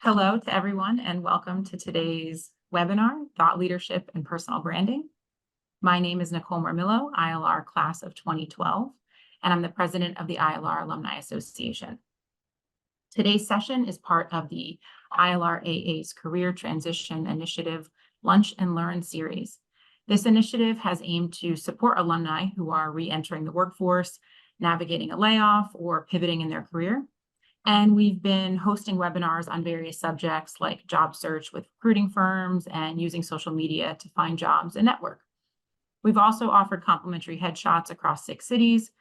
Hello to everyone and welcome to today's webinar, Thought Leadership and Personal Branding. My name is Nicole Marmillo, ILR class of 2012, and I'm the president of the ILR Alumni Association. Today's session is part of the ILRAA's Career Transition Initiative Lunch and Learn series. This initiative has aimed to support alumni who are re-entering the workforce, navigating a layoff, or pivoting in their career. And we've been hosting webinars on various subjects like job search with recruiting firms and using social media to find jobs and network. We've also offered complimentary headshots across 6 cities,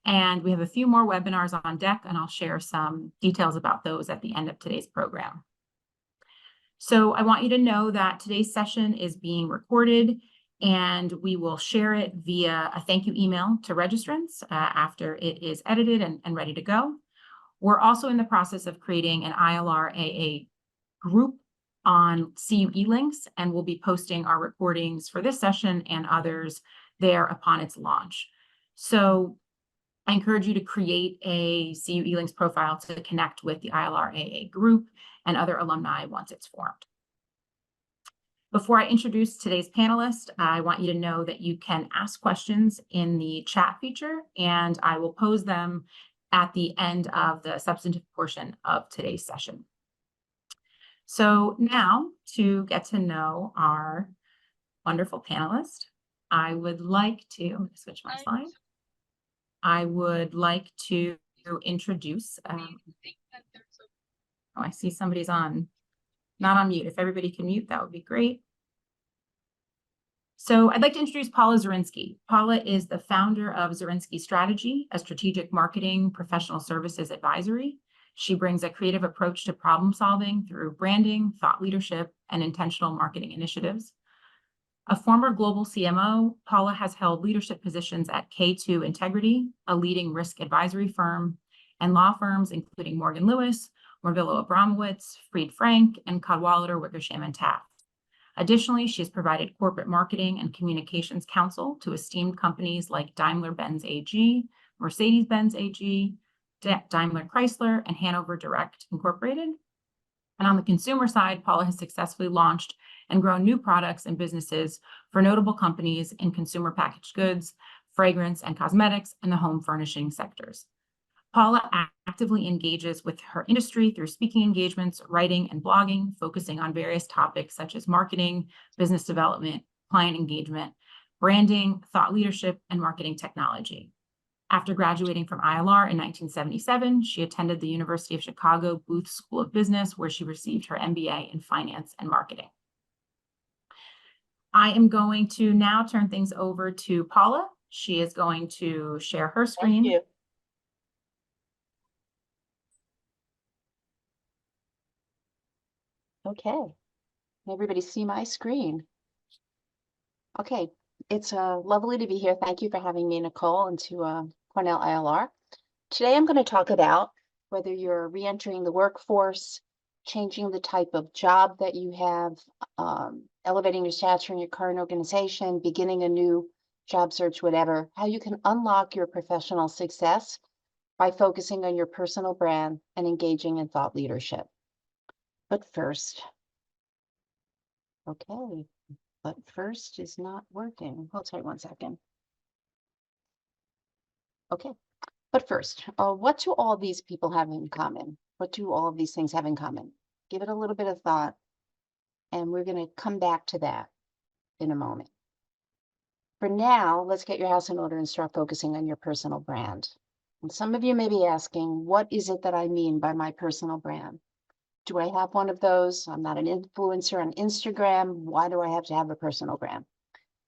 and we have a few more webinars on deck, and I'll share some details about those at the end of today's program. So I want you to know that today's session is being recorded, and we will share it via a thank you email to registrants after it is edited and ready to go. We're also in the process of creating an ILRAA group on CUE links, and we'll be posting our recordings for this session and others there upon its launch. So I encourage you to create a CUE links profile to connect with the ILRAA group and other alumni once it's formed. Before I introduce today's panelist, I want you to know that you can ask questions in the chat feature, and I will pose them at the end of the substantive portion of today's session. So now, to get to know our wonderful panelist, I would like to switch my slide. I would like to introduce, oh, I see somebody's not on mute. If everybody can mute, that would be great. So I'd like to introduce Paula Zirinsky. Paula is the founder of Zirinsky Strategy, a strategic marketing professional services advisory. She brings a creative approach to problem solving through branding, thought leadership, and intentional marketing initiatives. A former global CMO, Paula has held leadership positions at K2 Integrity, a leading risk advisory firm, and law firms including Morgan Lewis, Morvillo Abramowitz, Fried Frank, and Cadwalader Wickersham and Taft. Additionally, she has provided corporate marketing and communications counsel to esteemed companies like Daimler-Benz AG, Mercedes-Benz AG, Daimler Chrysler, and Hanover Direct Incorporated. And on the consumer side, Paula has successfully launched and grown new products and businesses for notable companies in consumer packaged goods, fragrance and cosmetics, and the home furnishing sectors. Paula actively engages with her industry through speaking engagements, writing, and blogging, focusing on various topics such as marketing, business development, client engagement, branding, thought leadership, and marketing technology. After graduating from ILR in 1977, she attended the University of Chicago Booth School of Business, where she received her MBA in finance and marketing. I am going to now turn things over to Paula. She is going to share her screen. Thank you. Okay, everybody see my screen? Okay, it's lovely to be here. Thank you for having me, Nicole, and to Cornell ILR. Today I'm going to talk about whether you're re-entering the workforce, changing the type of job that you have, elevating your stature in your current organization, beginning a new job search, whatever, how you can unlock your professional success by focusing on your personal brand and engaging in thought leadership. But first, okay, but first is not working. Hold tight 1 second. Okay, but first, what do all these people have in common? What do all of these things have in common? Give it a little bit of thought, and we're going to come back to that in a moment. For now, let's get your house in order and start focusing on your personal brand. And some of you may be asking, what is it that I mean by my personal brand? Do I have one of those? I'm not an influencer on Instagram. Why do I have to have a personal brand?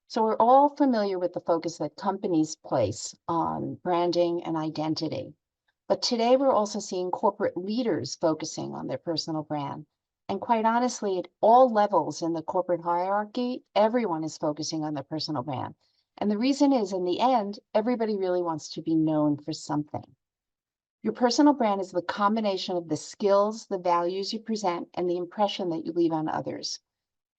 So we're all familiar with the focus that companies place on branding and identity. But today we're also seeing corporate leaders focusing on their personal brand. And quite honestly, at all levels in the corporate hierarchy, everyone is focusing on their personal brand. And the reason is, in the end, everybody really wants to be known for something. Your personal brand is the combination of the skills, the values you present, and the impression that you leave on others.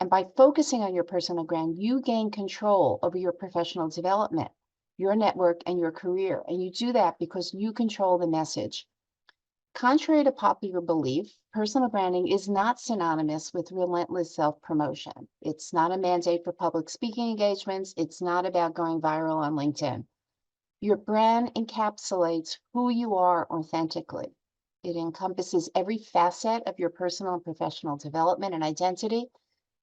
And by focusing on your personal brand, you gain control over your professional development, your network, and your career. And you do that because you control the message. Contrary to popular belief, personal branding is not synonymous with relentless self-promotion. It's not a mandate for public speaking engagements. It's not about going viral on LinkedIn. Your brand encapsulates who you are authentically. It encompasses every facet of your personal and professional development and identity.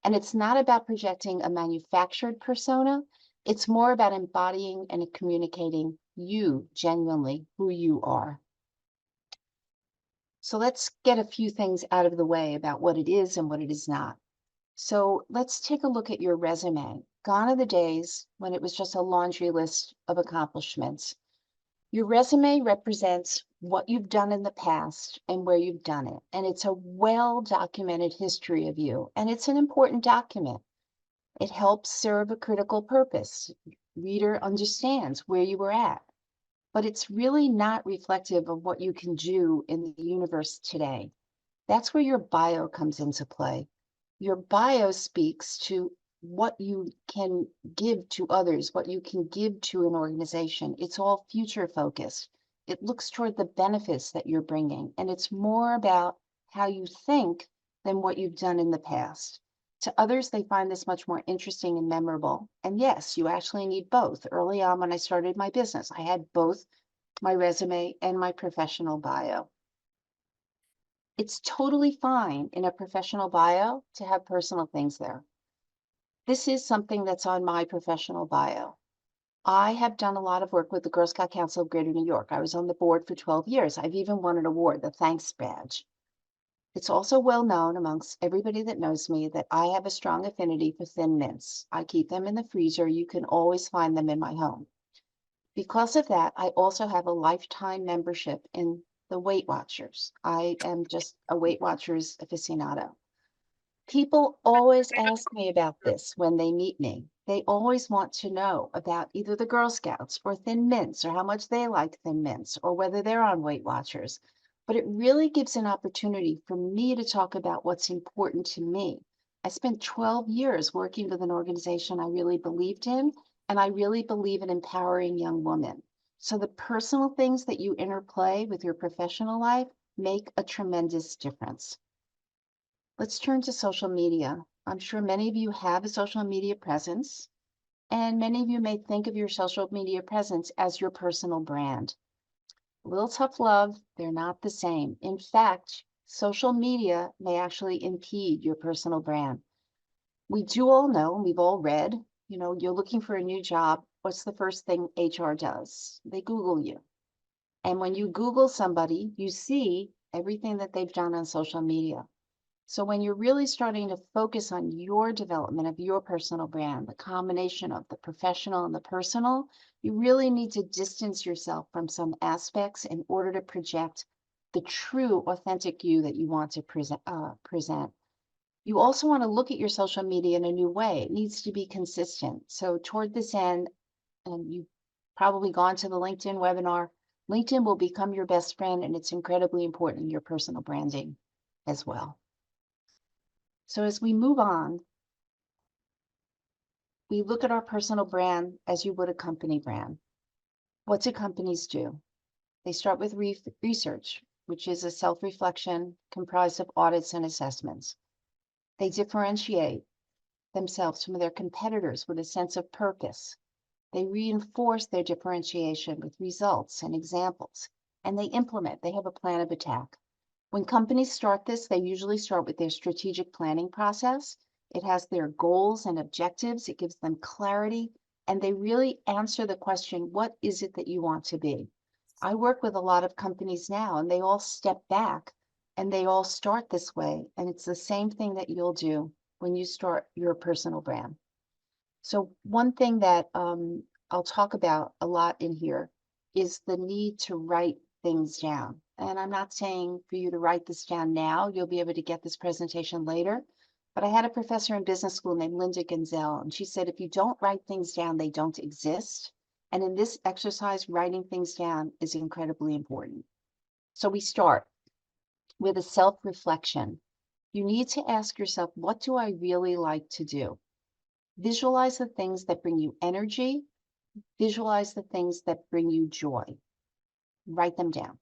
And it's not about projecting a manufactured persona. It's more about embodying and communicating you genuinely, who you are. So let's get a few things out of the way about what it is and what it is not. So let's take a look at your resume. Gone are the days when it was just a laundry list of accomplishments. Your resume represents what you've done in the past and where you've done it. And it's a well-documented history of you. And it's an important document. It helps serve a critical purpose. Reader understands where you were at. But it's really not reflective of what you can do in the universe today. That's where your bio comes into play. Your bio speaks to what you can give to others, what you can give to an organization. It's all future focused. It looks toward the benefits that you're bringing, and it's more about how you think than what you've done in the past. To others, they find this much more interesting and memorable. And yes, you actually need both. Early on when I started my business, I had both my resume and my professional bio. It's totally fine in a professional bio to have personal things there. This is something that's on my professional bio. I have done a lot of work with the Girl Scout Council of Greater New York. I was on the board for 12 years. I've even won an award, the Thanks Badge. It's also well known amongst everybody that knows me that I have a strong affinity for Thin Mints. I keep them in the freezer. You can always find them in my home. Because of that, I also have a lifetime membership in the Weight Watchers. I am just a Weight Watchers aficionado. People always ask me about this when they meet me. They always want to know about either the Girl Scouts or Thin Mints or how much they like Thin Mints or whether they're on Weight Watchers. But it really gives an opportunity for me to talk about what's important to me. I spent 12 years working with an organization I really believed in, and I really believe in empowering young women. So the personal things that you interplay with your professional life make a tremendous difference. Let's turn to social media. I'm sure many of you have a social media presence, and many of you may think of your social media presence as your personal brand. A little tough love, they're not the same. In fact, social media may actually impede your personal brand. We do all know, and we've all read, you're looking for a new job. What's the first thing HR does? They Google you. And when you Google somebody, you see everything that they've done on social media. So when you're really starting to focus on your development of your personal brand, the combination of the professional and the personal, you really need to distance yourself from some aspects in order to project the true, authentic you that you want to present. You also want to look at your social media in a new way. It needs to be consistent. So toward this end, and you've probably gone to the LinkedIn webinar, LinkedIn will become your best friend, and it's incredibly important in your personal branding as well. So as we move on, we look at our personal brand as you would a company brand. What do companies do? They start with research, which is a self-reflection comprised of audits and assessments. They differentiate themselves from their competitors with a sense of purpose. They reinforce their differentiation with results and examples, and they implement. They have a plan of attack. When companies start this, they usually start with their strategic planning process. It has their goals and objectives. It gives them clarity, and they really answer the question, what is it that you want to be? I work with a lot of companies now, and they all step back, and they all start this way. And it's the same thing that you'll do when you start your personal brand. So one thing that I'll talk about a lot in here is the need to write things down. And I'm not saying for you to write this down now. You'll be able to get this presentation later. But I had a professor in business school named Linda Gonzell, and she said, if you don't write things down, they don't exist. And in this exercise, writing things down is incredibly important. So we start with a self-reflection. You need to ask yourself, what do I really like to do? Visualize the things that bring you energy. Visualize the things that bring you joy. Write them down.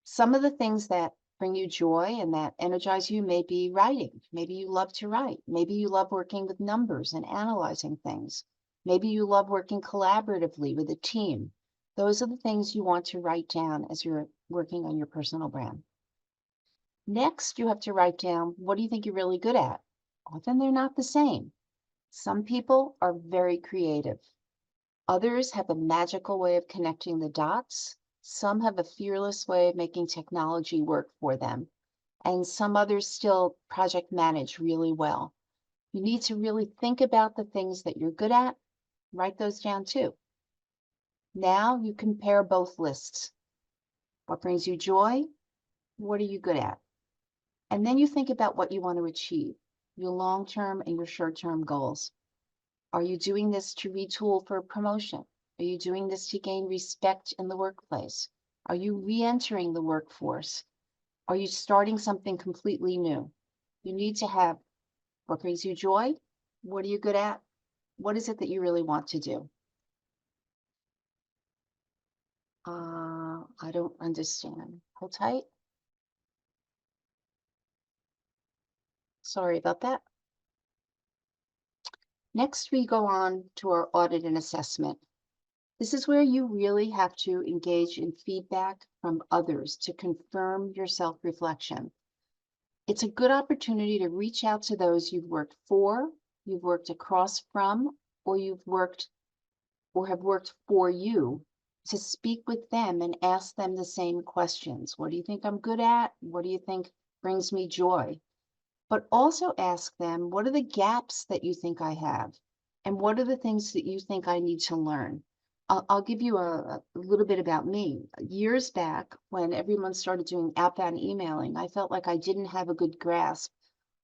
Some of the things that bring you joy and that energize you may be writing. Maybe you love to write. Maybe you love working with numbers and analyzing things. Maybe you love working collaboratively with a team. Those are the things you want to write down as you're working on your personal brand. Next, you have to write down, what do you think you're really good at? Often they're not the same. Some people are very creative. Others have a magical way of connecting the dots. Some have a fearless way of making technology work for them. And some others still project manage really well. You need to really think about the things that you're good at. Write those down too. Now you compare both lists. What brings you joy? What are you good at? And then you think about what you want to achieve, your long-term and your short-term goals. Are you doing this to retool for a promotion? Are you doing this to gain respect in the workplace? Are you re-entering the workforce? Are you starting something completely new? You need to have what brings you joy? What are you good at? What is it that you really want to do? I don't understand. Hold tight. Sorry about that. Next, we go on to our audit and assessment. This is where you really have to engage in feedback from others to confirm your self-reflection. It's a good opportunity to reach out to those you've worked for, you've worked across from, or you've worked or have worked for you, to speak with them and ask them the same questions. What do you think I'm good at? What do you think brings me joy? But also ask them, what are the gaps that you think I have? And what are the things that you think I need to learn? I'll give you a little bit about me. Years back, when everyone started doing outbound emailing, I felt like I didn't have a good grasp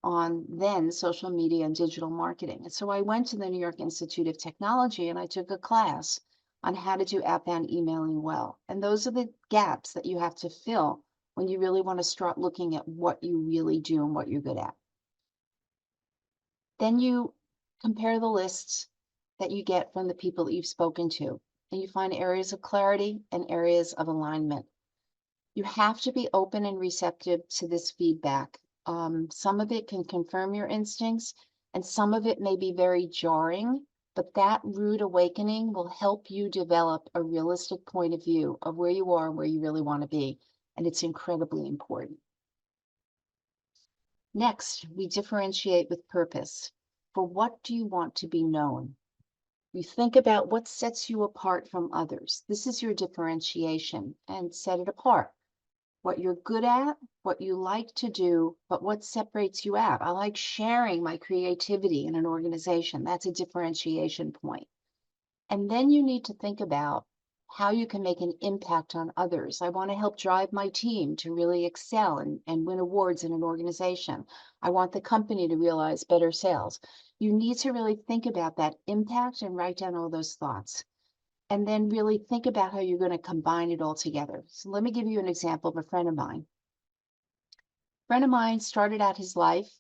on then social media and digital marketing. And so I went to the New York Institute of Technology and I took a class on how to do outbound emailing well. And those are the gaps that you have to fill when you really want to start looking at what you really do and what you're good at. Then you compare the lists that you get from the people that you've spoken to, and you find areas of clarity and areas of alignment. You have to be open and receptive to this feedback. Some of it can confirm your instincts, and some of it may be very jarring, but that rude awakening will help you develop a realistic point of view of where you are and where you really want to be. And it's incredibly important. Next, we differentiate with purpose. For what do you want to be known? You think about what sets you apart from others. This is your differentiation, and set it apart. What you're good at, what you like to do, but what separates you out. I like sharing my creativity in an organization. That's a differentiation point. And then you need to think about how you can make an impact on others. I want to help drive my team to really excel and win awards in an organization. I want the company to realize better sales. You need to really think about that impact and write down all those thoughts. And then really think about how you're going to combine it all together. So let me give you an example of a friend of mine. A friend of mine started out his life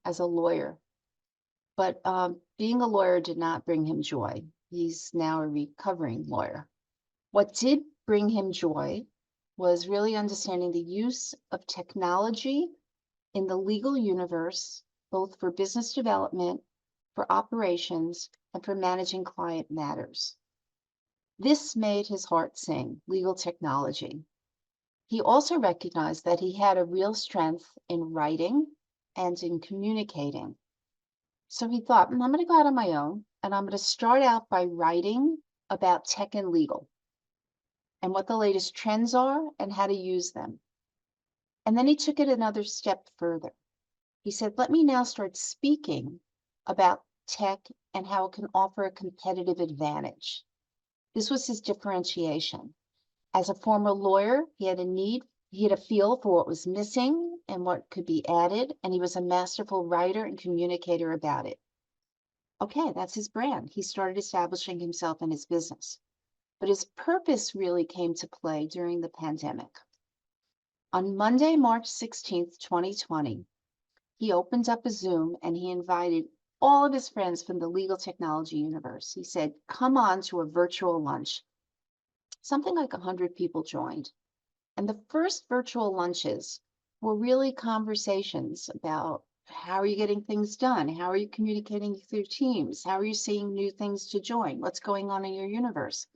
as a lawyer, but being a lawyer did not bring him joy. He's now a recovering lawyer. What did bring him joy was really understanding the use of technology in the legal universe, both for business development, for operations, and for managing client matters. This made his heart sing, legal technology. He also recognized that he had a real strength in writing and in communicating. So he thought, I'm going to go out on my own, and I'm going to start out by writing about tech and legal, and what the latest trends are and how to use them. And then he took it another step further. He said, let me now start speaking about tech and how it can offer a competitive advantage. This was his differentiation. As a former lawyer, he had a feel for what was missing and what could be added, and he was a masterful writer and communicator about it. Okay, that's his brand. He started establishing himself in his business. But his purpose really came to play during the pandemic. On Monday, March 16th, 2020, he opened up a Zoom and he invited all of his friends from the legal technology universe. He said, come on to a virtual lunch. Something like 100 people joined. And the first virtual lunches were really conversations about how are you getting things done? How are you communicating with your teams? How are you seeing new things to join? What's going on in your universe?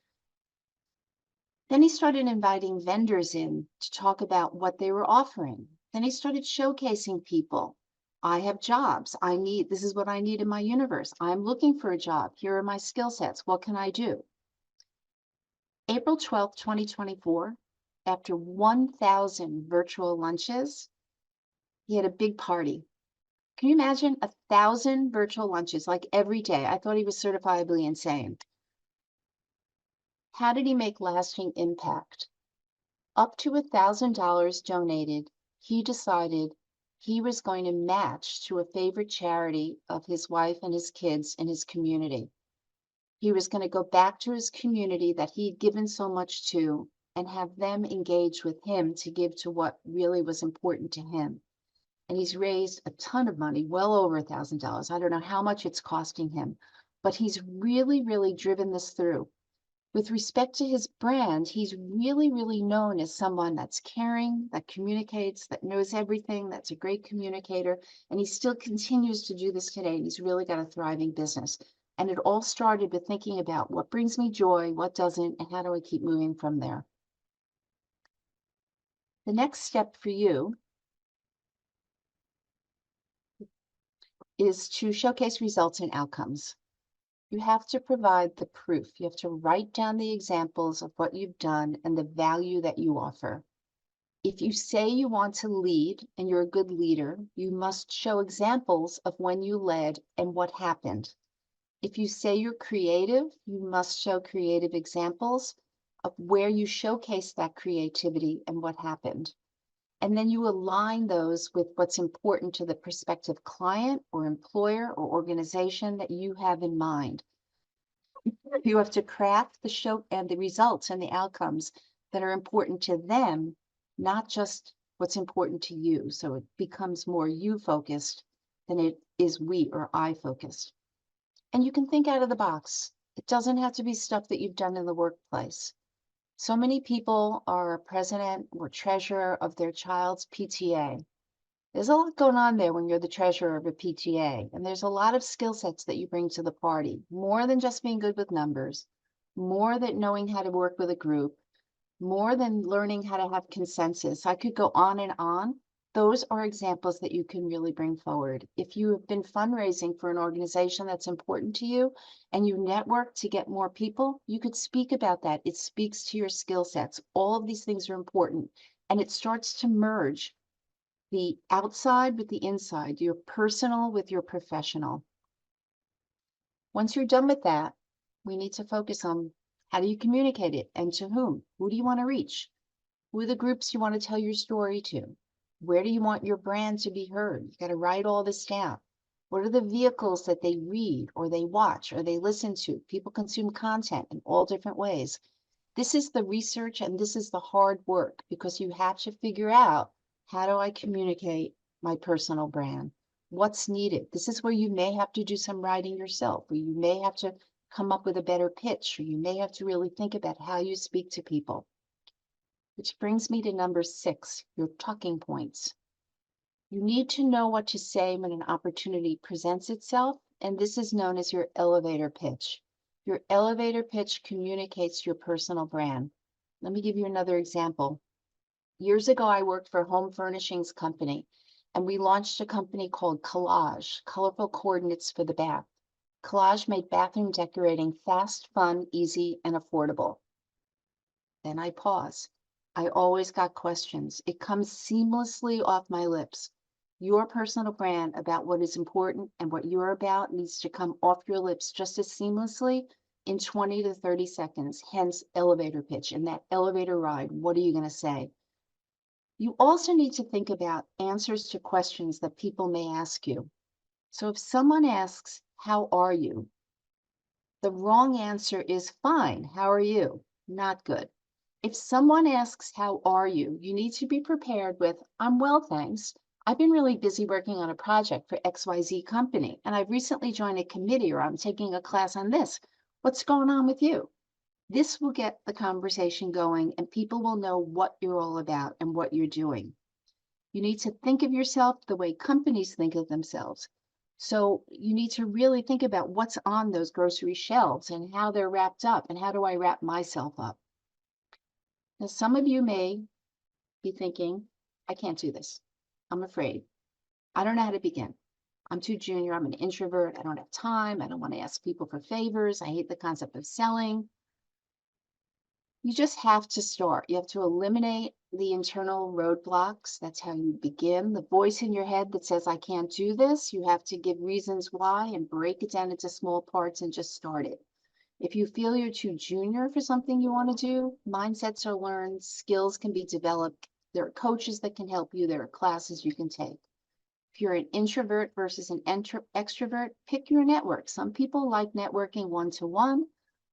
Then he started inviting vendors in to talk about what they were offering. Then he started showcasing people. I have jobs. This is what I need in my universe. I'm looking for a job. Here are my skill sets. What can I do? April 12th, 2024, after 1,000 virtual lunches, he had a big party. Can you imagine 1,000 virtual lunches like every day? I thought he was certifiably insane. How did he make lasting impact? Up to $1,000 donated, he decided he was going to match to a favorite charity of his wife and his kids in his community. He was going to go back to his community that he'd given so much to and have them engage with him to give to what really was important to him. And he's raised a ton of money, well over $1,000. I don't know how much it's costing him, but he's really, really driven this through. With respect to his brand, he's really, really known as someone that's caring, that communicates, that knows everything, that's a great communicator, and he still continues to do this today. And he's really got a thriving business. And it all started with thinking about what brings me joy, what doesn't, and how do I keep moving from there. The next step for you is to showcase results and outcomes. You have to provide the proof. You have to write down the examples of what you've done and the value that you offer. If you say you want to lead and you're a good leader, you must show examples of when you led and what happened. If you say you're creative, you must show creative examples of where you showcase that creativity and what happened. And then you align those with what's important to the prospective client or employer or organization that you have in mind. You have to craft the show and the results and the outcomes that are important to them, not just what's important to you. So it becomes more you focused than it is we or I focused. And you can think out of the box. It doesn't have to be stuff that you've done in the workplace. So many people are president or treasurer of their child's PTA. There's a lot going on there when you're the treasurer of a PTA, and there's a lot of skill sets that you bring to the party, more than just being good with numbers, more than knowing how to work with a group, more than learning how to have consensus. I could go on and on. Those are examples that you can really bring forward. If you have been fundraising for an organization that's important to you and you network to get more people, you could speak about that. It speaks to your skill sets. All of these things are important, and it starts to merge the outside with the inside, your personal with your professional. Once you're done with that, we need to focus on how do you communicate it and to whom? Who do you want to reach? Who are the groups you want to tell your story to? Where do you want your brand to be heard? You got to write all this down. What are the vehicles that they read or they watch or they listen to? People consume content in all different ways. This is the research and this is the hard work because you have to figure out, how do I communicate my personal brand? What's needed? This is where you may have to do some writing yourself, or you may have to come up with a better pitch, or you may have to really think about how you speak to people. Which brings me to number 6, your talking points. You need to know what to say when an opportunity presents itself, and this is known as your elevator pitch. Your elevator pitch communicates your personal brand. Let me give you another example. Years ago, I worked for a home furnishings company, and we launched a company called Collage, Colorful Coordinates for the Bath. Collage made bathroom decorating fast, fun, easy, and affordable. Then I pause. I always got questions. It comes seamlessly off my lips. Your personal brand about what is important and what you're about needs to come off your lips just as seamlessly in 20 to 30 seconds, hence elevator pitch. In that elevator ride, what are you going to say? You also need to think about answers to questions that people may ask you. So if someone asks, how are you? The wrong answer is fine. How are you? Not good. If someone asks, how are you? You need to be prepared with, I'm well, thanks. I've been really busy working on a project for XYZ company, and I've recently joined a committee or I'm taking a class on this. What's going on with you? This will get the conversation going and people will know what you're all about and what you're doing. You need to think of yourself the way companies think of themselves. So you need to really think about what's on those grocery shelves and how they're wrapped up and how do I wrap myself up. Now, some of you may be thinking, I can't do this. I'm afraid. I don't know how to begin. I'm too junior. I'm an introvert. I don't have time. I don't want to ask people for favors. I hate the concept of selling. You just have to start. You have to eliminate the internal roadblocks. That's how you begin. The voice in your head that says, I can't do this, you have to give reasons why and break it down into small parts and just start it. If you feel you're too junior for something you want to do, mindsets are learned, skills can be developed. There are coaches that can help you. There are classes you can take. If you're an introvert versus an extrovert, pick your network. Some people like networking one-to-one,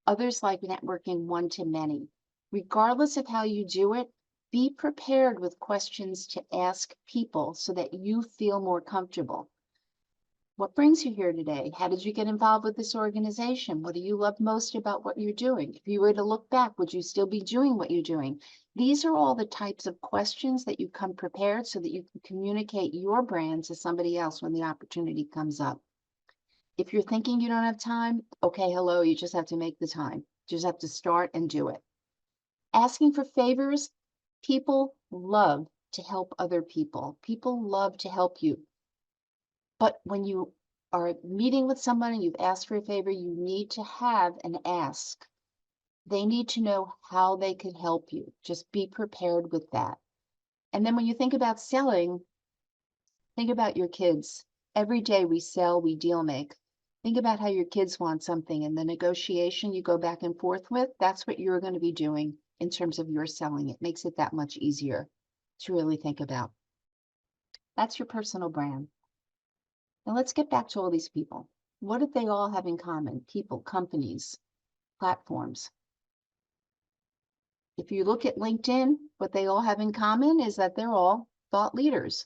others like networking one-to-many. Regardless of how you do it, be prepared with questions to ask people so that you feel more comfortable. What brings you here today? How did you get involved with this organization? What do you love most about what you're doing? If you were to look back, would you still be doing what you're doing? These are all the types of questions that you come prepared so that you can communicate your brand to somebody else when the opportunity comes up. If you're thinking you don't have time, okay, hello, you just have to make the time. You just have to start and do it. Asking for favors, people love to help other people. People love to help you. But when you are meeting with someone and you've asked for a favor, you need to have an ask. They need to know how they can help you. Just be prepared with that. And then when you think about selling, think about your kids. Every day we sell, we deal make. Think about how your kids want something and the negotiation you go back and forth with, that's what you're going to be doing in terms of your selling. It makes it that much easier to really think about. That's your personal brand. Now let's get back to all these people. What do they all have in common? People, companies, platforms. If you look at LinkedIn, what they all have in common is that they're all thought leaders.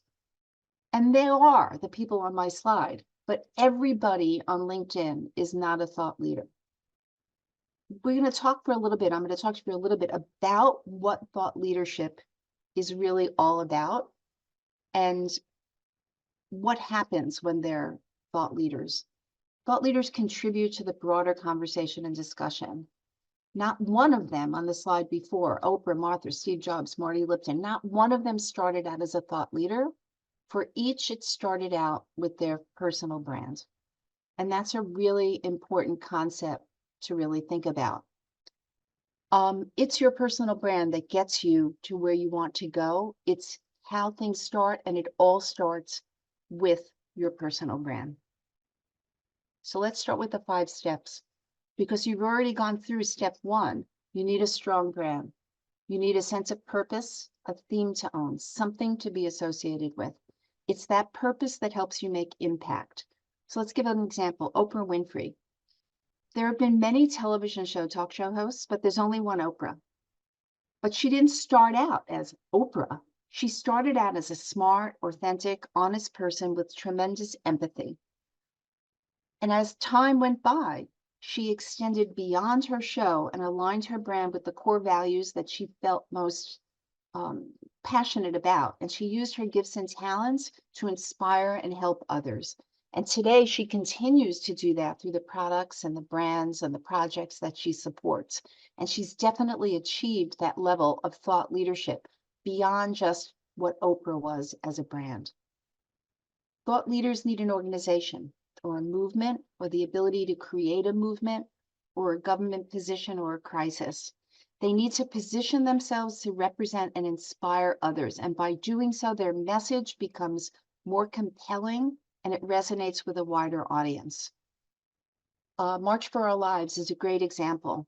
And they are the people on my slide, but everybody on LinkedIn is not a thought leader. We're going to talk for a little bit. I'm going to talk to you for a little bit about what thought leadership is really all about and what happens when they're thought leaders. Thought leaders contribute to the broader conversation and discussion. Not one of them on the slide before, Oprah, Martha, Steve Jobs, Marty Lipton, not one of them started out as a thought leader. For each, it started out with their personal brand. And that's a really important concept to really think about. It's your personal brand that gets you to where you want to go. It's how things start, and it all starts with your personal brand. So let's start with the 5 steps. Because you've already gone through step 1, you need a strong brand. You need a sense of purpose, a theme to own, something to be associated with. It's that purpose that helps you make impact. So let's give an example. Oprah Winfrey. There have been many television talk show hosts, but there's only one Oprah. But she didn't start out as Oprah. She started out as a smart, authentic, honest person with tremendous empathy. And as time went by, she extended beyond her show and aligned her brand with the core values that she felt most passionate about. And she used her gifts and talents to inspire and help others. And today she continues to do that through the products and the brands and the projects that she supports. And she's definitely achieved that level of thought leadership beyond just what Oprah was as a brand. Thought leaders need an organization or a movement or the ability to create a movement or a government position or a crisis. They need to position themselves to represent and inspire others. And by doing so, their message becomes more compelling and it resonates with a wider audience. March for Our Lives is a great example.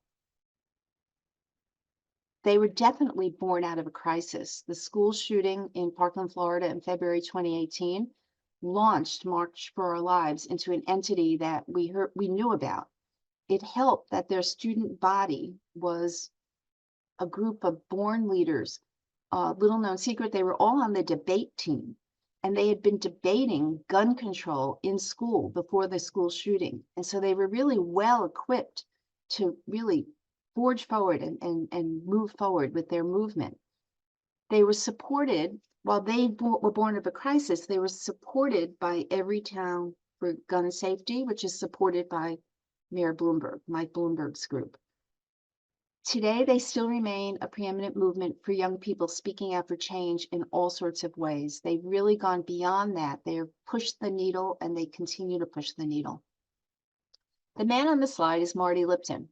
They were definitely born out of a crisis. The school shooting in Parkland, Florida in February 2018 launched March for Our Lives into an entity that we knew about. It helped that their student body was a group of born leaders. Little known secret, they were all on the debate team, and they had been debating gun control in school before the school shooting. And so they were really well equipped to really forge forward and move forward with their movement. They were supported, while they were born of a crisis, they were supported by Everytown for Gun Safety, which is supported by Mayor Bloomberg, Mike Bloomberg's group. Today, they still remain a preeminent movement for young people speaking out for change in all sorts of ways. They've really gone beyond that. They've pushed the needle and they continue to push the needle. The man on the slide is Marty Lipton.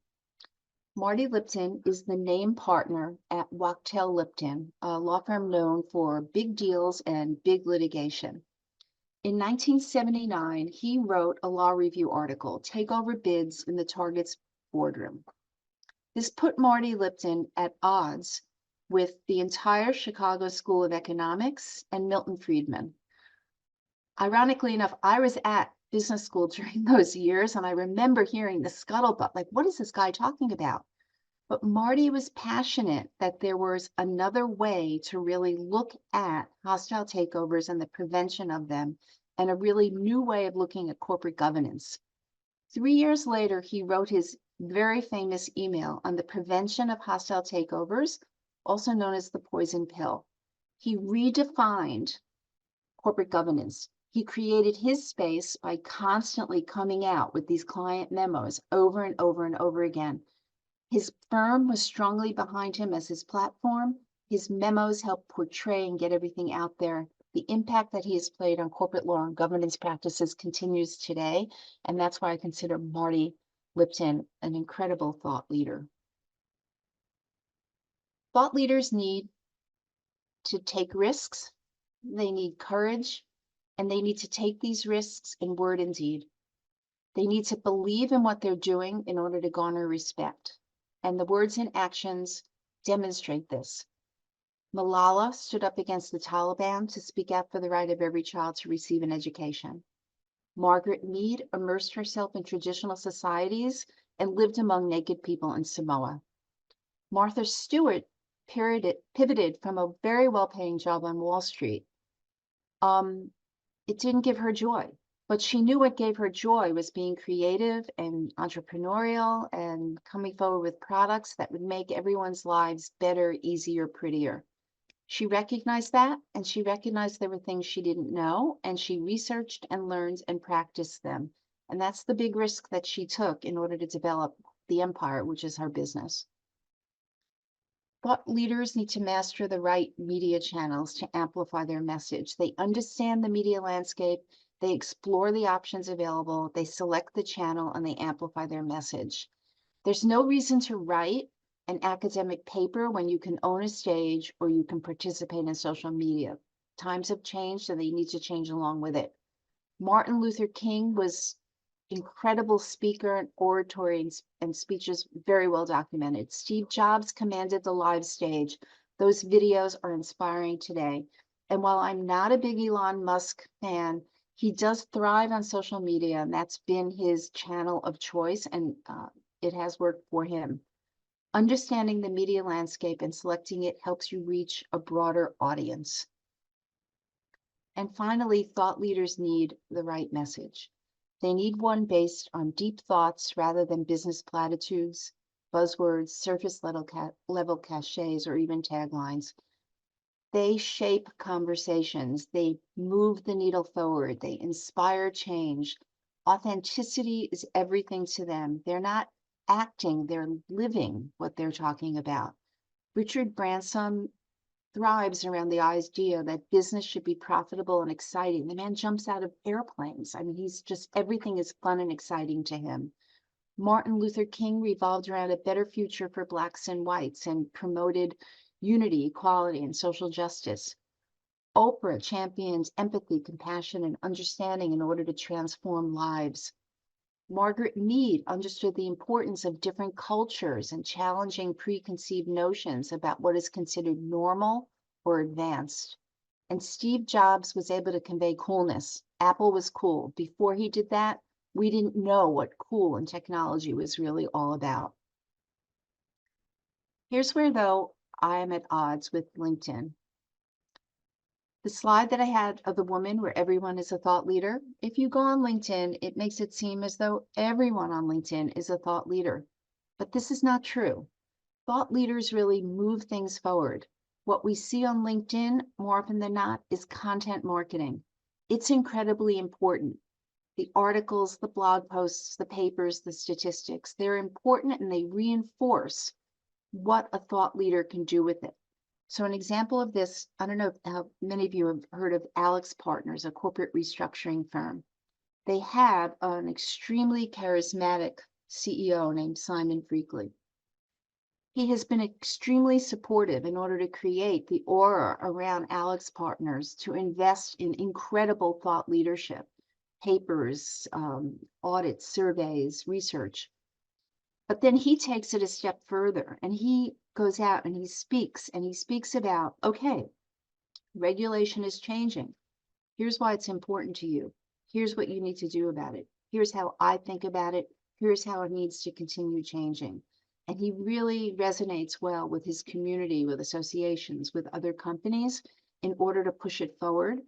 Marty Lipton is the name partner at Wachtell Lipton, a law firm known for big deals and big litigation. In 1979, he wrote a law review article, Takeover Bids in the Target's Boardroom. This put Marty Lipton at odds with the entire Chicago School of Economics and Milton Friedman. Ironically enough, I was at business school during those years, and I remember hearing the scuttlebutt, like, what is this guy talking about? But Marty was passionate that there was another way to really look at hostile takeovers and the prevention of them, and a really new way of looking at corporate governance. 3 years later, he wrote his very famous email on the prevention of hostile takeovers, also known as the poison pill. He redefined corporate governance. He created his space by constantly coming out with these client memos over and over and over again. His firm was strongly behind him as his platform. His memos helped portray and get everything out there. The impact that he has played on corporate law and governance practices continues today, and that's why I consider Marty Lipton an incredible thought leader. Thought leaders need to take risks, they need courage, and they need to take these risks in word and deed. They need to believe in what they're doing in order to garner respect. And the words and actions demonstrate this. Malala stood up against the Taliban to speak out for the right of every child to receive an education. Margaret Mead immersed herself in traditional societies and lived among naked people in Samoa. Martha Stewart pivoted from a very well-paying job on Wall Street. It didn't give her joy, but she knew what gave her joy was being creative and entrepreneurial and coming forward with products that would make everyone's lives better, easier, prettier. She recognized that, and she recognized there were things she didn't know, and she researched and learned and practiced them. And that's the big risk that she took in order to develop the empire, which is her business. Thought leaders need to master the right media channels to amplify their message. They understand the media landscape, they explore the options available, they select the channel, and they amplify their message. There's no reason to write an academic paper when you can own a stage or you can participate in social media. Times have changed, and they need to change along with it. Martin Luther King was incredible speaker and oratory and speeches, very well documented. Steve Jobs commanded the live stage. Those videos are inspiring today. And while I'm not a big Elon Musk fan, he does thrive on social media, and that's been his channel of choice, and it has worked for him. Understanding the media landscape and selecting it helps you reach a broader audience. And finally, thought leaders need the right message. They need one based on deep thoughts rather than business platitudes, buzzwords, surface level clichés, or even taglines. They shape conversations. They move the needle forward. They inspire change. Authenticity is everything to them. They're not acting, they're living what they're talking about. Richard Branson thrives around the idea that business should be profitable and exciting. The man jumps out of airplanes. I mean, he's just, everything is fun and exciting to him. Martin Luther King revolved around a better future for Blacks and whites and promoted unity, equality, and social justice. Oprah champions empathy, compassion, and understanding in order to transform lives. Margaret Mead understood the importance of different cultures and challenging preconceived notions about what is considered normal or advanced. And Steve Jobs was able to convey coolness. Apple was cool. Before he did that, we didn't know what cool and technology was really all about. Here's where, though, I am at odds with LinkedIn. The slide that I had of the woman where everyone is a thought leader, if you go on LinkedIn, it makes it seem as though everyone on LinkedIn is a thought leader. but this is not true. Thought leaders really move things forward. What we see on LinkedIn more often than not is content marketing. It's incredibly important. The articles, the blog posts, the papers, the statistics, they're important and they reinforce what a thought leader can do with it. So an example of this, I don't know how many of you have heard of Alex Partners, a corporate restructuring firm. They have an extremely charismatic CEO named Simon Freakley. He has been extremely supportive in order to create the aura around Alex Partners to invest in incredible thought leadership, papers, audits, surveys, research. But then he takes it a step further and he goes out and he speaks about, okay, regulation is changing. Here's why it's important to you. Here's what you need to do about it. Here's how I think about it. Here's how it needs to continue changing. And he really resonates well with his community, with associations, with other companies in order to push it forward.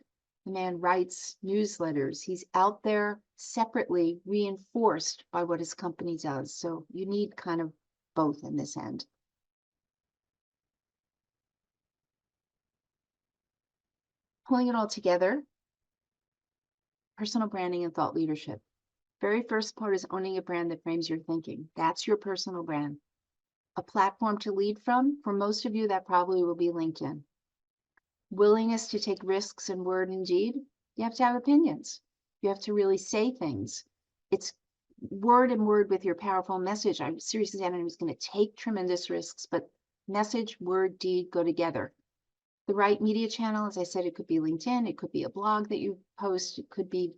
The man writes newsletters. He's out there separately reinforced by what his company does. So you need kind of both in this end. Pulling it all together, personal branding and thought leadership. Very first part is owning a brand that frames your thinking. That's your personal brand. A platform to lead from, for most of you, that probably will be LinkedIn. Willingness to take risks in word and deed. You have to have opinions. You have to really say things. It's word and word with your powerful message. I'm seriously saying I was going to take tremendous risks, but message, word, deed go together. The right media channel, as I said, it could be LinkedIn, it could be a blog that you post, it could be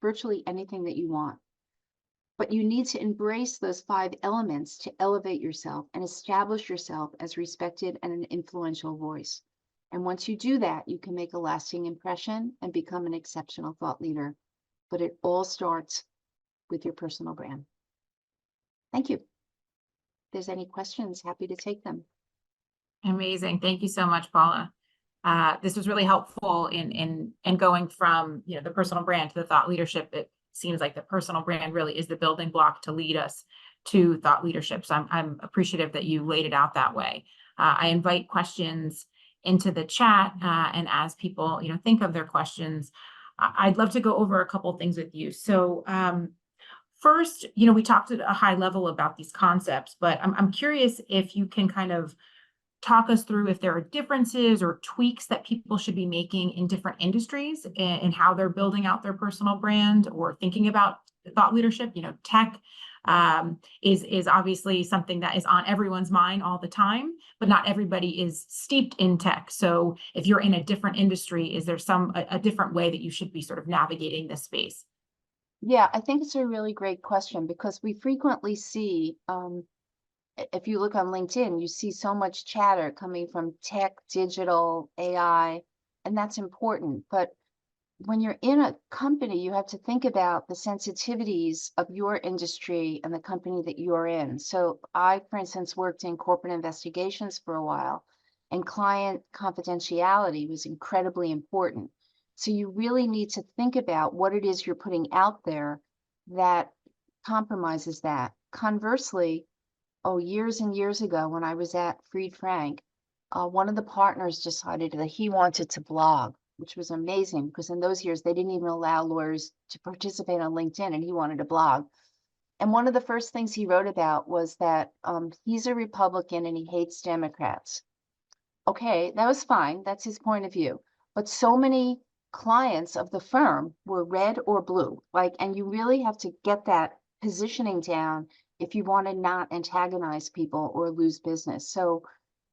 virtually anything that you want. But you need to embrace those 5 elements to elevate yourself and establish yourself as respected and an influential voice. And once you do that, you can make a lasting impression and become an exceptional thought leader. But it all starts with your personal brand. Thank you. If there's any questions, happy to take them. Amazing. Thank you so much, Paula. This was really helpful in going from, you know, the personal brand to the thought leadership. It seems like the personal brand really is the building block to lead us to thought leadership. So I'm appreciative that you laid it out that way. I invite questions into the chat, and as people, you know, think of their questions, I'd love to go over a couple things with you. So first, you know, we talked at a high level about these concepts, but I'm curious if you can kind of talk us through if there are differences or tweaks that people should be making in different industries and how they're building out their personal brand or thinking about thought leadership. You know, tech is obviously something that is on everyone's mind all the time, but not everybody is steeped in tech. So if you're in a different industry, is there a different way that you should be sort of navigating this space? Yeah, I think it's a really great question because we frequently see, if you look on LinkedIn, you see so much chatter coming from tech, digital, AI, and that's important. But when you're in a company, you have to think about the sensitivities of your industry and the company that you're in. So I, for instance, worked in corporate investigations for a while, and client confidentiality was incredibly important. So you really need to think about what it is you're putting out there that compromises that. Conversely, years and years ago when I was at Fried Frank, one of the partners decided that he wanted to blog, which was amazing because in those years they didn't even allow lawyers to participate on LinkedIn, and he wanted to blog. And one of the first things he wrote about was that he's a Republican and he hates Democrats. Okay, that was fine. That's his point of view. But so many clients of the firm were red or blue, and you really have to get that positioning down if you want to not antagonize people or lose business. So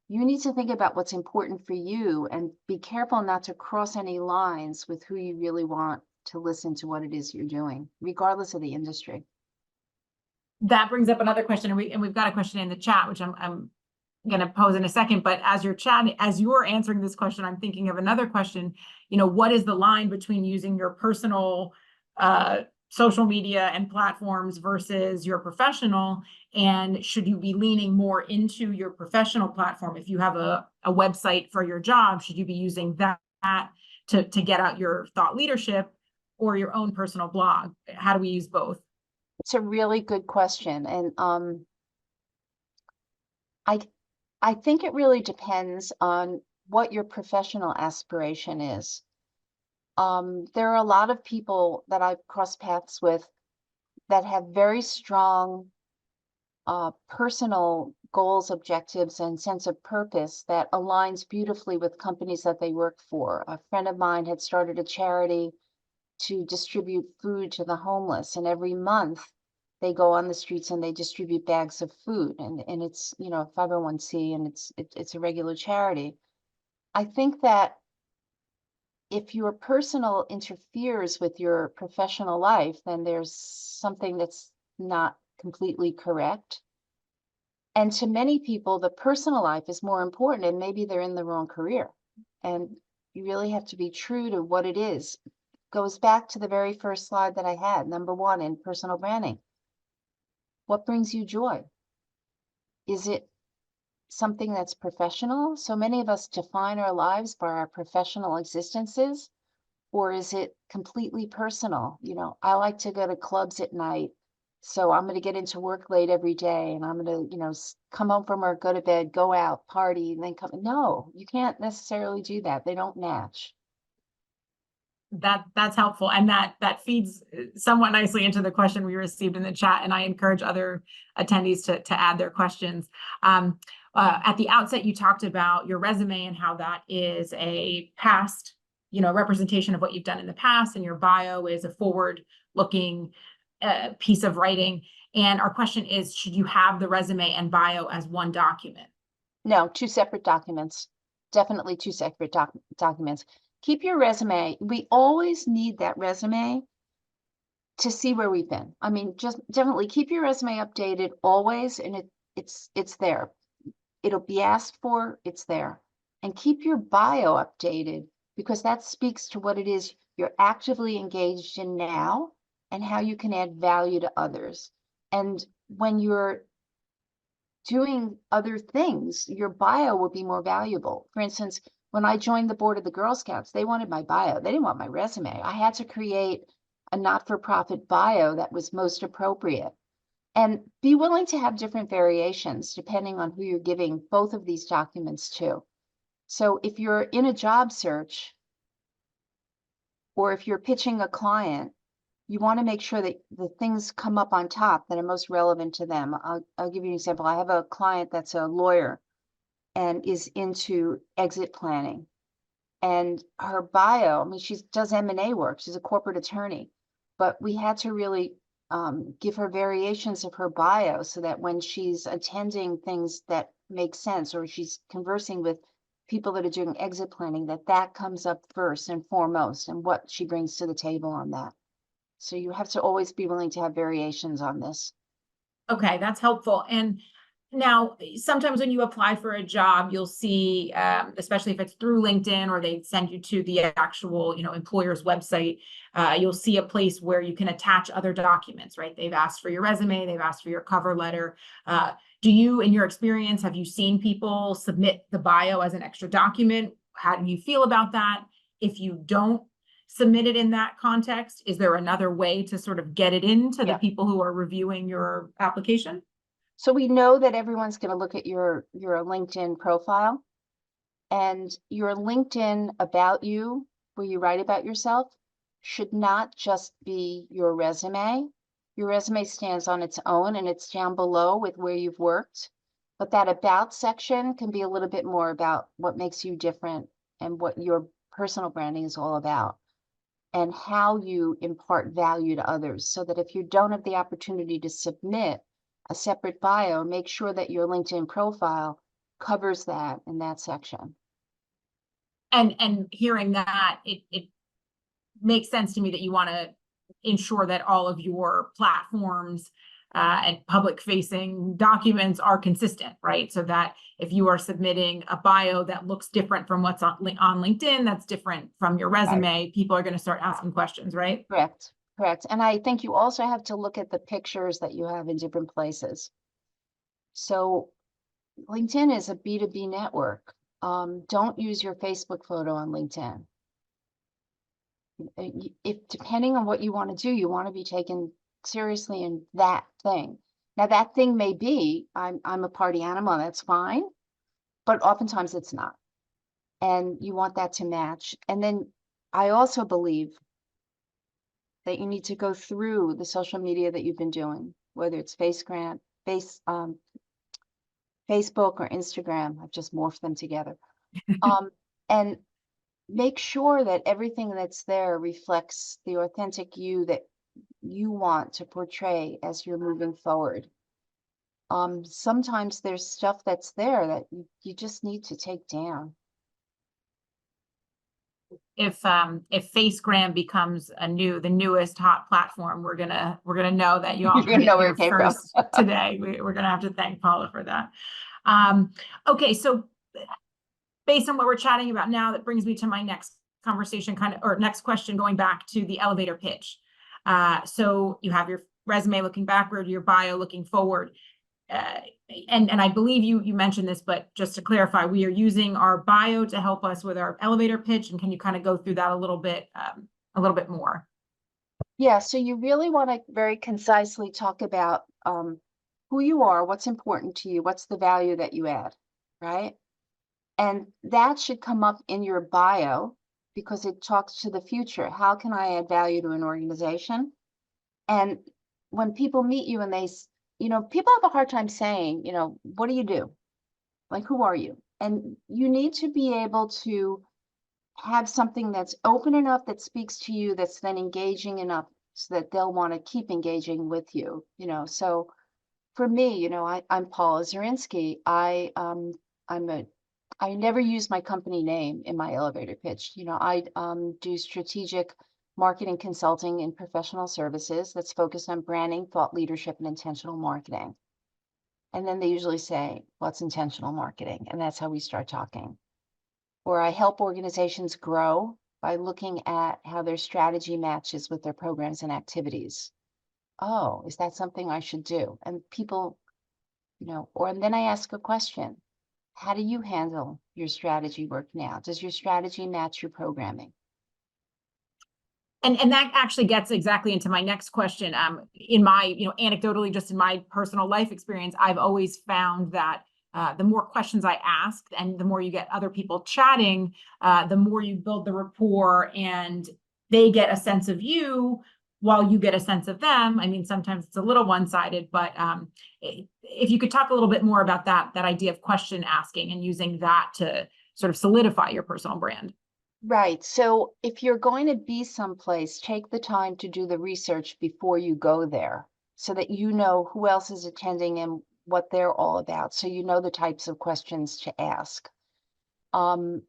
you need to think about what's important for you and be careful not to cross any lines with who you really want to listen to what it is you're doing, regardless of the industry. That brings up another question, and we've got a question in the chat, which I'm going to pose in a second. But as you're answering this question, I'm thinking of another question. You know, what is the line between using your personal social media and platforms versus your professional? And should you be leaning more into your professional platform? If you have a website for your job, should you be using that to get out your thought leadership, or your own personal blog? How do we use both? It's a really good question. And I think it really depends on what your professional aspiration is. There are a lot of people that I've crossed paths with that have very strong personal goals, objectives, and sense of purpose that aligns beautifully with companies that they work for. A friend of mine had started a charity to distribute food to the homeless, and every month they go on the streets and they distribute bags of food, and it's, you know, 501c, and it's a regular charity. I think that if your personal interferes with your professional life, then there's something that's not completely correct. And to many people, the personal life is more important, and maybe they're in the wrong career. And you really have to be true to what it is. Goes back to the very first slide that I had, number one in personal branding. What brings you joy? Is it something that's professional? So many of us define our lives by our professional existences, or is it completely personal? You know, I like to go to clubs at night, so I'm going to get into work late every day, and I'm going to, you know, come home from work, go to bed, go out, party, and then come. No, you can't necessarily do that. They don't match. That's helpful, and that feeds somewhat nicely into the question we received in the chat, and I encourage other attendees to add their questions. At the outset, you talked about your resume and how that is a past, representation of what you've done in the past, and your bio is a forward-looking piece of writing. And our question is, should you have the resume and bio as one document? No, two separate documents. Definitely two separate documents. Keep your resume. We always need that resume to see where we've been. I mean, just definitely keep your resume updated always, and it's there. It'll be asked for, it's there. And keep your bio updated, because that speaks to what it is you're actively engaged in now and how you can add value to others. And when you're doing other things, your bio will be more valuable. For instance, when I joined the board of the Girl Scouts, they wanted my bio. They didn't want my resume. I had to create a not-for-profit bio that was most appropriate. And be willing to have different variations depending on who you're giving both of these documents to. So if you're in a job search, or if you're pitching a client, you want to make sure that the things come up on top that are most relevant to them. I'll give you an example. I have a client that's a lawyer and is into exit planning. And her bio, I mean, she does M&A work. She's a corporate attorney. But we had to really give her variations of her bio so that when she's attending things that make sense, or she's conversing with people that are doing exit planning, that comes up first and foremost, and what she brings to the table on that. So you have to always be willing to have variations on this. Okay, that's helpful. And now, sometimes when you apply for a job, you'll see, especially if it's through LinkedIn or they send you to the actual, employer's website, you'll see a place where you can attach other documents, right? They've asked for your resume, they've asked for your cover letter. Do you, in your experience, have you seen people submit the bio as an extra document? How do you feel about that? If you don't submit it in that context, is there another way to sort of get it into the people who are reviewing your application? So we know that everyone's going to look at your LinkedIn profile, and your LinkedIn about you, where you write about yourself, should not just be your resume. Your resume stands on its own, and it's down below with where you've worked. But that about section can be a little bit more about what makes you different and what your personal branding is all about, and how you impart value to others, so that if you don't have the opportunity to submit a separate bio, make sure that your LinkedIn profile covers that in that section. And hearing that, it makes sense to me that you want to ensure that all of your platforms and public facing documents are consistent, right? So that if you are submitting a bio that looks different from what's on LinkedIn, that's different from your resume, people are going to start asking questions, right? Correct. Correct. And I think you also have to look at the pictures that you have in different places. So LinkedIn is a B2B network. Don't use your Facebook photo on LinkedIn. If depending on what you want to do, you want to be taken seriously in that thing. Now that thing may be, I'm a party animal, that's fine, but oftentimes it's not. And you want that to match. And then I also believe that you need to go through the social media that you've been doing, whether it's Facebook or Instagram. I've just morphed them together. And make sure that everything that's there reflects the authentic you that you want to portray as you're moving forward. Sometimes there's stuff that's there that you just need to take down. If Facegram becomes the newest hot platform, we're gonna know that you all You're heard gonna it know where here it came from. first today. We're gonna have to thank Paula for that. Okay, so based on what we're chatting about now, that brings me to my next conversation, or next question, going back to the elevator pitch. So you have your resume looking backward, your bio looking forward. And I believe you mentioned this, but just to clarify, we are using our bio to help us with our elevator pitch. And can you kind of go through that a little bit more? Yeah, so you really want to very concisely talk about who you are, what's important to you, what's the value that you add, right? And that should come up in your bio because it talks to the future. How can I add value to an organization? And when people meet you and people have a hard time saying, what do you do? Like, who are you? And you need to be able to have something that's open enough that speaks to you, that's then engaging enough so that they'll want to keep engaging with you, So for me, I'm Paula Zirinsky. I never use my company name in my elevator pitch. I do strategic marketing consulting and professional services that's focused on branding, thought leadership, and intentional marketing. And then they usually say, what's intentional marketing? And that's how we start talking. Or I help organizations grow by looking at how their strategy matches with their programs and activities. Oh, is that something I should do? And people, and then I ask a question. How do you handle your strategy work now? Does your strategy match your programming? And that actually gets exactly into my next question. In my, anecdotally, just in my personal life experience, I've always found that the more questions I ask and the more you get other people chatting, the more you build the rapport and they get a sense of you while you get a sense of them. I mean, sometimes it's a little one-sided, but if you could talk a little bit more about that idea of question asking and using that to sort of solidify your personal brand. Right. So if you're going to be someplace, take the time to do the research before you go there so that you know who else is attending and what they're all about. So you know the types of questions to ask. For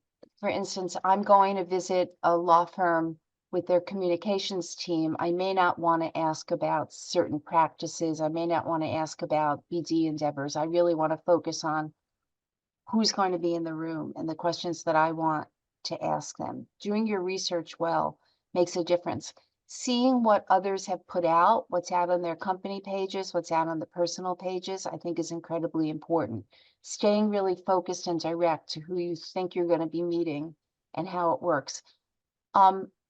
instance, I'm going to visit a law firm with their communications team. I may not want to ask about certain practices. I may not want to ask about BD endeavors. I really want to focus on who's going to be in the room and the questions that I want to ask them. Doing your research well makes a difference. Seeing what others have put out, what's out on their company pages, what's out on the personal pages, I think is incredibly important. Staying really focused and direct to who you think you're going to be meeting and how it works.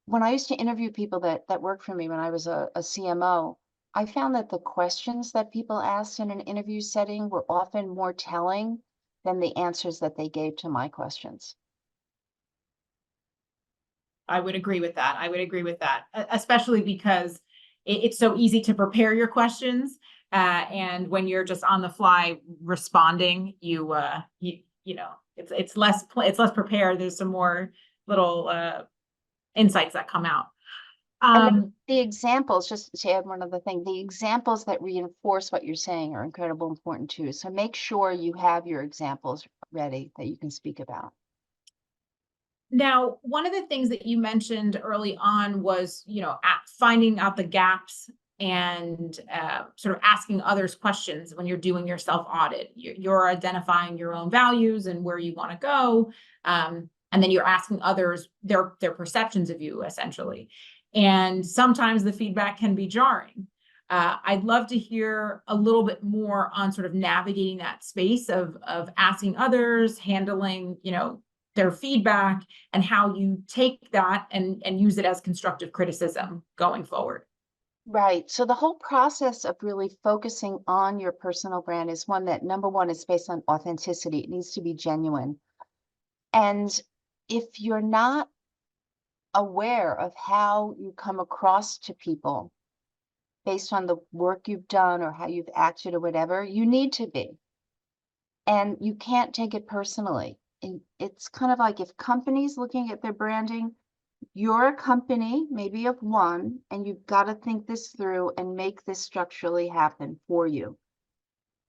When I used to interview people that worked for me when I was a CMO, I found that the questions that people asked in an interview setting were often more telling than the answers that they gave to my questions. I would agree with that. Especially because it's so easy to prepare your questions. And when you're just on the fly responding, it's less prepared. There's some more little insights that come out. And then the examples, just to add one other thing, the examples that reinforce what you're saying are incredibly important too. So make sure you have your examples ready that you can speak about. Now, one of the things that you mentioned early on was, finding out the gaps and sort of asking others questions when you're doing your self-audit. You're identifying your own values and where you want to go. And then you're asking others their perceptions of you, essentially. And sometimes the feedback can be jarring. I'd love to hear a little bit more on sort of navigating that space of asking others, handling, their feedback, and how you take that and use it as constructive criticism going forward. Right. So the whole process of really focusing on your personal brand is one that, number one, is based on authenticity. It needs to be genuine. And if you're not aware of how you come across to people based on the work you've done or how you've acted or whatever, you need to be. And you can't take it personally. And it's kind of like if companies looking at their branding, you're a company, maybe of one, and you've got to think this through and make this structurally happen for you.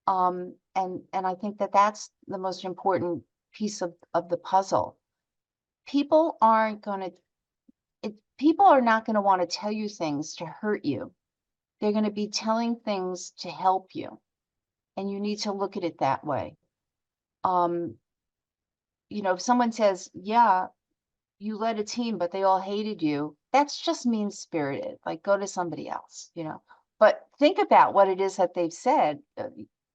And I think that that's the most important piece of the puzzle. People aren't going to people are not going to want to tell you things to hurt you. They're going to be telling things to help you, and you need to look at it that way. Um, if someone says, "Yeah, you led a team, but they all hated you," that's just mean spirited. Like, go to somebody else. But think about what it is that they've said.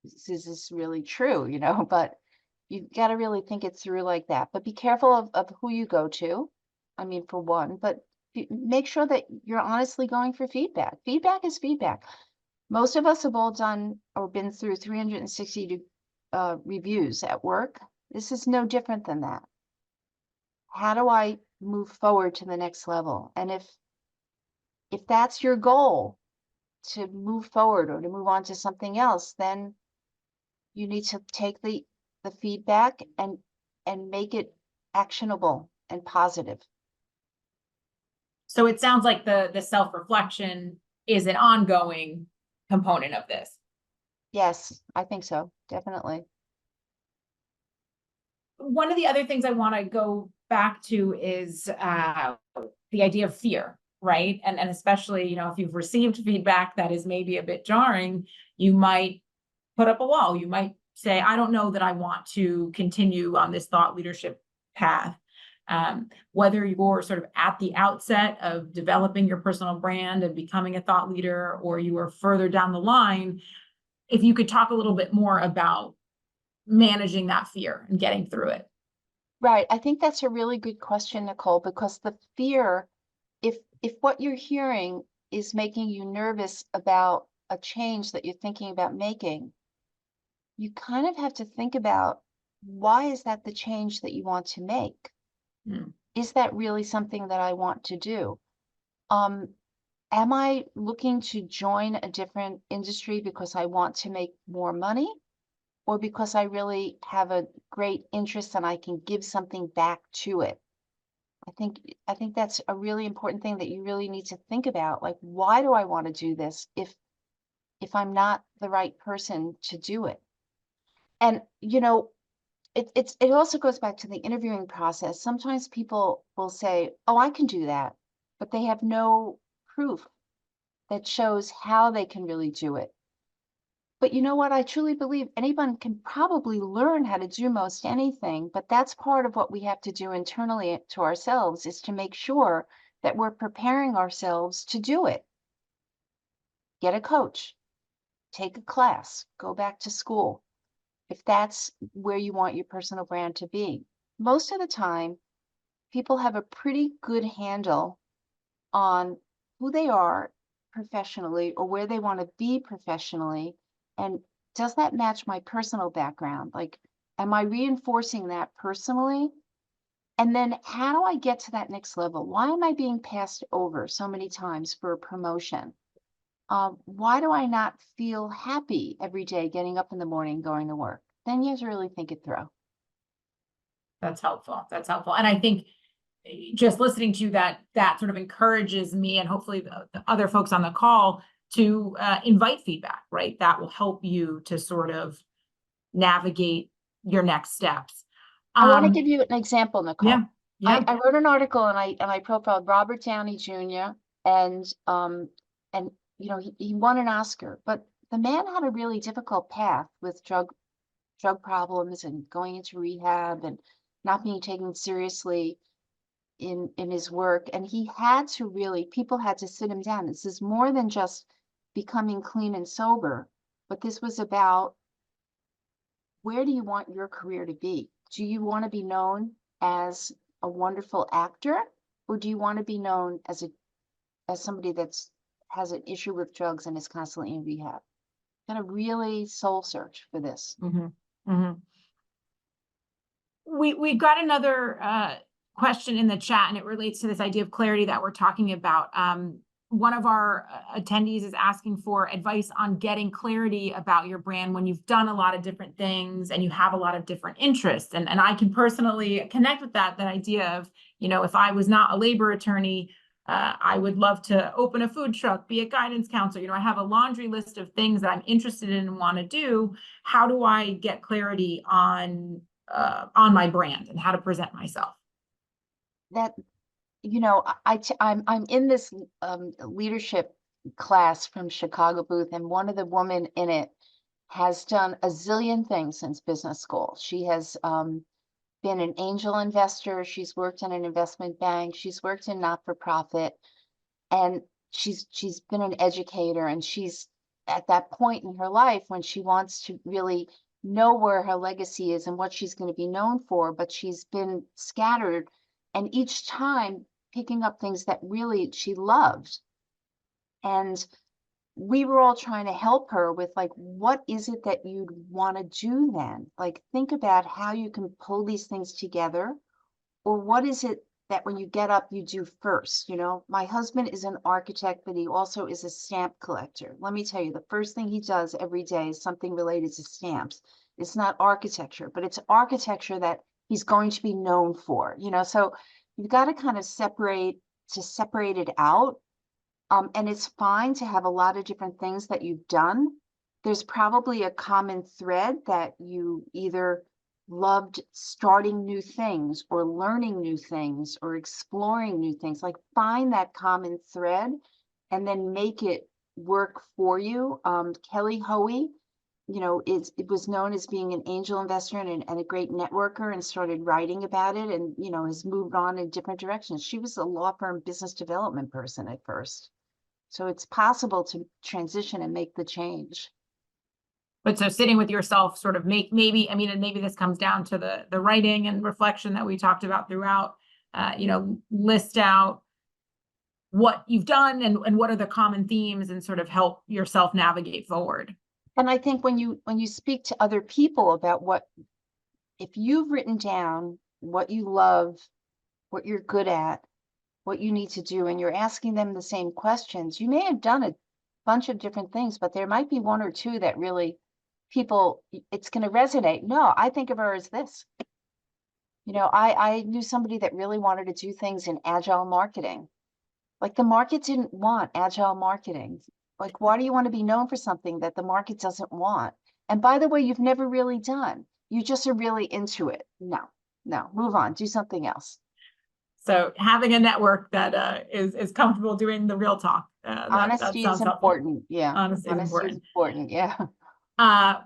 Is this really true? But you've got to really think it through like that. But be careful of who you go to. I mean, for one, but make sure that you're honestly going for feedback. Feedback is feedback. Most of us have all done or been through 360 reviews at work. This is no different than that. How do I move forward to the next level? And if that's your goal, to move forward or to move on to something else, then you need to take the feedback and make it actionable and positive. So it sounds like the self-reflection is an ongoing component of this. Yes, I think so. Definitely. One of the other things I want to go back to is the idea of fear, right? And especially, if you've received feedback that is maybe a bit jarring, you might put up a wall. You might say, I don't know that I want to continue on this thought leadership path. Whether you're sort of at the outset of developing your personal brand and becoming a thought leader, or you are further down the line, if you could talk a little bit more about managing that fear and getting through it. Right. I think that's a really good question, Nicole, because the fear, if what you're hearing is making you nervous about a change that you're thinking about making, you kind of have to think about, why is that the change that you want to make? Mm. Is that really something that I want to do? Am I looking to join a different industry because I want to make more money, or because I really have a great interest and I can give something back to it? I think that's a really important thing that you really need to think about. Like, why do I want to do this if I'm not the right person to do it? And it also goes back to the interviewing process. Sometimes people will say, "Oh, I can do that," but they have no proof that shows how they can really do it. But you know what? I truly believe anyone can probably learn how to do most anything, but that's part of what we have to do internally to ourselves, is to make sure that we're preparing ourselves to do it. Get a coach, take a class, go back to school, if that's where you want your personal brand to be. Most of the time, people have a pretty good handle on who they are professionally or where they want to be professionally. And does that match my personal background? Like, am I reinforcing that personally? And then how do I get to that next level? Why am I being passed over so many times for a promotion? Why do I not feel happy every day getting up in the morning, going to work? Then you have to really think it through. That's helpful. That's helpful. And I think just listening to that sort of encourages me, and hopefully the other folks on the call, to invite feedback, right? That will help you to sort of navigate your next steps. I want to give you an example, Yeah, Nicole. yeah. I wrote an article and I profiled Robert Downey Jr. and he won an Oscar, but the man had a really difficult path with drug problems and going into rehab and not being taken seriously in his work. And he had to really, people had to sit him down. This is more than just becoming clean and sober, but this was about, where do you want your career to be? Do you want to be known as a wonderful actor, or do you want to be known as somebody that's has an issue with drugs and is constantly in rehab. Gotta really soul search for this. Mhm. Mhm. We got another question in the chat, and it relates to this idea of clarity that we're talking about. One of our attendees is asking for advice on getting clarity about your brand when you've done a lot of different things and you have a lot of different interests. And I can personally connect with that idea of, if I was not a labor attorney, I would love to open a food truck, be a guidance counselor. I have a laundry list of things that I'm interested in and want to do. How do I get clarity on my brand and how to present myself? That, I'm in this leadership class from Chicago booth, and one of the women in it has done a zillion things since business school. She has been an angel investor. She's worked in an investment bank. She's worked in not-for-profit, and she's been an educator, and she's at that point in her life when she wants to really know where her legacy is and what she's going to be known for, but she's been scattered, and each time picking up things that really she loved. And we were all trying to help her with, like, what is it that you'd want to do then? Like, think about how you can pull these things together, or what is it that when you get up, you do first? My husband is an architect, but he also is a stamp collector. Let me tell you, the first thing he does every day is something related to stamps. It's not architecture, but it's architecture that he's going to be known for, so you've got to kind of separate it out. And it's fine to have a lot of different things that you've done. There's probably a common thread that you either loved starting new things or learning new things or exploring new things. Like, find that common thread and then make it work for you. Kelly Hoey, it was known as being an angel investor and a great networker, and started writing about it, and has moved on in different directions. She was a law firm business development person at first. So it's possible to transition and make the change. But so sitting with yourself, sort of maybe, and maybe this comes down to the writing and reflection that we talked about throughout, list out what you've done and what are the common themes, and sort of help yourself navigate forward. And I think when you speak to other people about if you've written down what you love, what you're good at, what you need to do, and you're asking them the same questions, you may have done a bunch of different things, but there might be one or two that really it's going to resonate. No, I think of her as this. I knew somebody that really wanted to do things in agile marketing. Like, the market didn't want agile marketing. Like, why do you want to be known for something that the market doesn't want? And by the way, you've never really done. You just are really into it. No, move on, do something else. So having a network that is comfortable doing the real talk. Honesty is important. Yeah. Honesty is important. Yeah.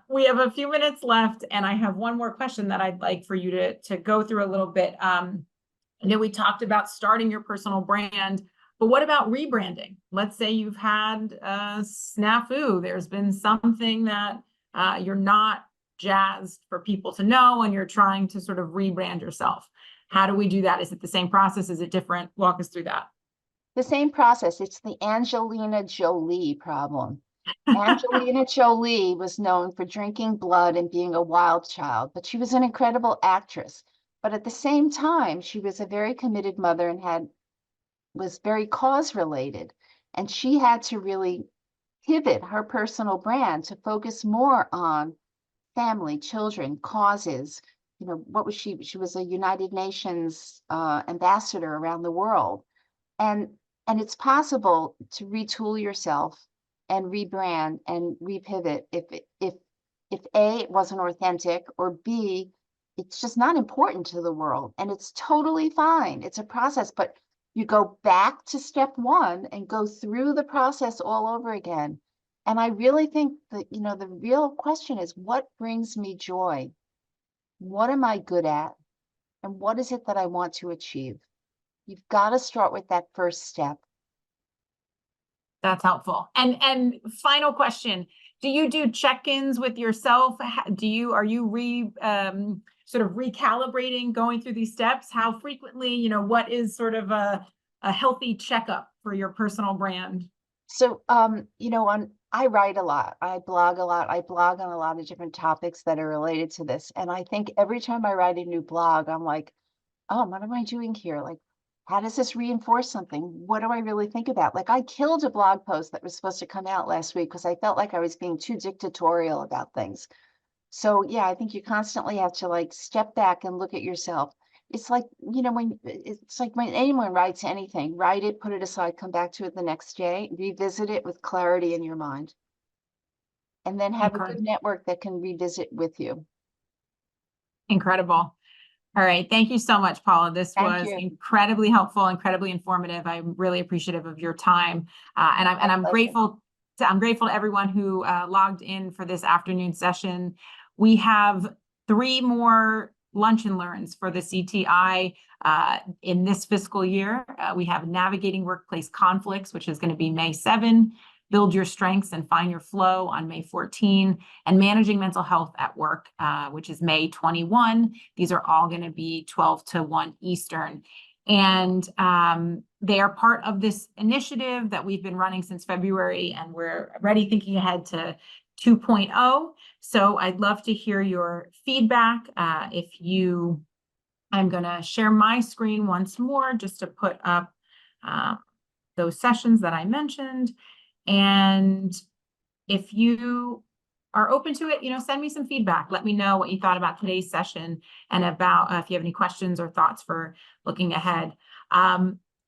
We have a few minutes left, and I have one more question that I'd like for you to go through a little bit. I know we talked about starting your personal brand, but what about rebranding? Let's say you've had a snafu. There's been something that you're not jazzed for people to know, and you're trying to sort of rebrand yourself. How do we do that? Is it the same process? Is it different? Walk us through that. The same process. It's the Angelina Jolie problem. Angelina Jolie was known for drinking blood and being a wild child, but she was an incredible actress. But at the same time, she was a very committed mother and was very cause related. And she had to really pivot her personal brand to focus more on family, children, causes. What was she? She was a United Nations ambassador around the world. And it's possible to retool yourself and rebrand and repivot if A, it wasn't authentic, or B, it's just not important to the world. And it's totally fine. It's a process, but you go back to step one and go through the process all over again. And I really think that, the real question is, what brings me joy? What am I good at? And what is it that I want to achieve? You've got to start with that first step. That's helpful. And final question, do you do check-ins with yourself? Are you sort of recalibrating, going through these steps? How frequently, what is sort of a healthy checkup for your personal brand? So, you know, I write a lot, I blog a lot, I blog on a lot of different topics that are related to this. And I think every time I write a new blog, I'm like, oh, what am I doing here? Like, how does this reinforce something? What do I really think about? Like, I killed a blog post that was supposed to come out last week because I felt like I was being too dictatorial about things. So yeah, I think you constantly have to like step back and look at yourself. It's like, you know, it's like when anyone writes anything, write it, put it aside, come back to it the next day, revisit it with clarity in your mind, and then have a good network that can revisit with you. Incredible. All right. Thank you so much, Paula. This Thank was you. incredibly helpful, incredibly informative. I'm really appreciative of your time. And My I'm pleasure. grateful to everyone who logged in for this afternoon session. We have 3 more lunch and learns for the CTI in this fiscal year. We have Navigating Workplace Conflicts, which is going to be May 7, Build Your Strengths and Find Your Flow on May 14, and Managing Mental Health at Work, which is May 21. These are all going to be 12 to 1 Eastern. And they are part of this initiative that we've been running since February, and we're already thinking ahead to 2.0. So I'd love to hear your feedback. I'm going to share my screen once more just to put up those sessions that I mentioned. And if you are open to it, send me some feedback. Let me know what you thought about today's session and about if you have any questions or thoughts for looking ahead.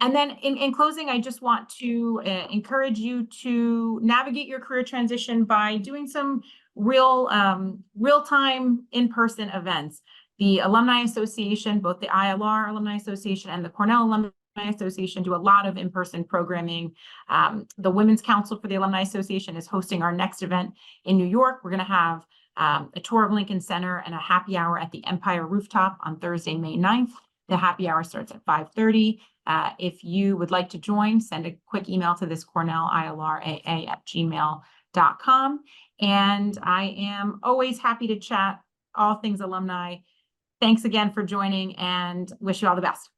And then in closing, I just want to encourage you to navigate your career transition by doing some real-time in-person events. The Alumni Association, both the ILR Alumni Association and the Cornell Alumni Association, do a lot of in-person programming. The Women's Council for the Alumni Association is hosting our next event in New York. We're going to have a tour of Lincoln Center and a happy hour at the Empire Rooftop on Thursday, May 9th. The happy hour starts at 5:30. If you would like to join, send a quick email to this cornellilraa@gmail.com. And I am always happy to chat all things alumni. Thanks again for joining and wish you all the best.